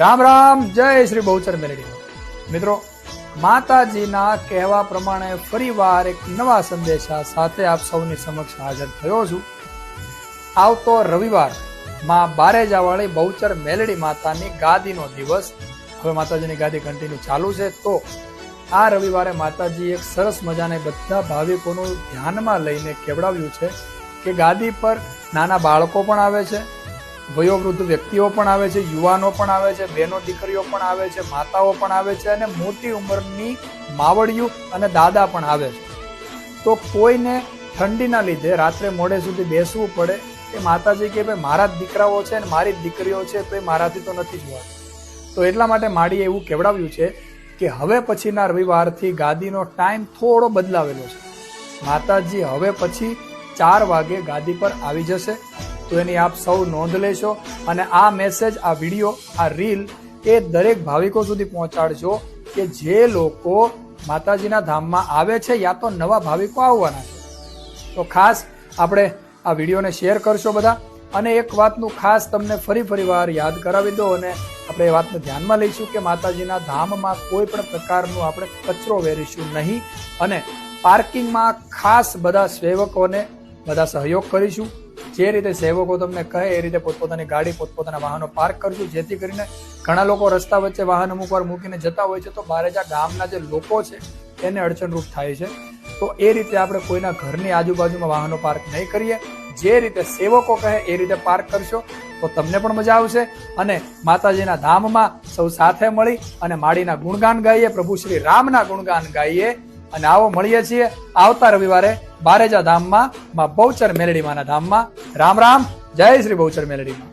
રામ રામ, જય શ્રી બહુચર મેલેડી। મિત્રો, માતાજીના કહેવા પ્રમાણે ફરીવાર એક નવા સંદેશા સાથે આપ સૌની સમક્ષ હાજર થયો છું। આવતો રવિવાર માં બારેજાવાળી બહુચર મેલેડી માતાની ગાદીનો દિવસ। હવે માતાજીની ગાદી કન્ટિન્યુ ચાલુ છે, તો આ રવિવારે માતાજી એક સરસ મજાને બધા ભાવિકોનું ધ્યાનમાં લઈને કેવડાવ્યું છે કે ગાદી પર નાના બાળકો પણ આવે છે, વયોવૃદ્ધ વ્યક્તિઓ પણ આવે છે, યુવાનો પણ આવે છે, બહેનો દીકરીઓ પણ આવે છે, માતાઓ પણ આવે છે અને મોટી ઉંમરની માવડિયું અને દાદા પણ આવે છે। તો કોઈને ઠંડીના લીધે રાત્રે મોડે સુધી બેસવું પડે એ માતાજી કે ભાઈ મારા જ દીકરાઓ છે અને મારી જ દીકરીઓ છે, તો એ મારાથી તો નથી જોવાતું। તો એટલા માટે માડીએ એવું કેવડાવ્યું છે કે હવે પછીના રવિવારથી ગાદીનો ટાઈમ થોડો બદલાવેલો છે। માતાજી હવે પછી 4 વાગે ગાદી પર આવી જશે, તો એની આપ સૌ નોંધ લેશો અને આ મેસેજ, આ વિડીયો, આ રીલ એ દરેક ભાવિકો સુધી પહોંચાડજો કે જે લોકો માતાજીના ધામમાં આવે છે યા તો નવા ભાવિકો આવવાના છે। તો ખાસ આપણે આ વિડીયોને શેર કરશો બધા। અને એક વાતનું ખાસ તમને ફરી વાર યાદ કરાવી દો અને આપણે એ વાતને ધ્યાનમાં લઈશું કે માતાજીના ધામમાં કોઈ પણ પ્રકારનું આપણે કચરો વેરીશું નહીં અને પાર્કિંગમાં ખાસ બધા સેવકોને બધા સહયોગ કરીશું। જે રીતે સેવકો તમને કહે એ રીતે પોતપોતાની ગાડી, પોતપોતાના વાહનો પાર્ક કરજો, જેથી કરીને ઘણા લોકો રસ્તા વચ્ચે વાહન અમુક વાર મૂકીને જતા હોય છે, તો બારેજા ગામના જે લોકો છે એને અડચણરૂપ થાય છે। તો એ રીતે આપણે કોઈના ઘરની આજુબાજુમાં વાહનો પાર્ક નહીં કરીએ। જે રીતે સેવકો કહે એ રીતે પાર્ક કરશો તો તમને પણ મજા આવશે અને માતાજીના ધામમાં સૌ સાથે મળી અને માડીના ગુણગાન ગાઈએ, પ્રભુ શ્રી રામના ગુણગાન ગાઈએ। અને આવો મળીએ છીએ આવતા રવિવારે બારેજા ધામમાં, માં બહુચર મેલેડી માના ધામમાં। રામ રામ, જય શ્રી બહુચર મેલેડી માં।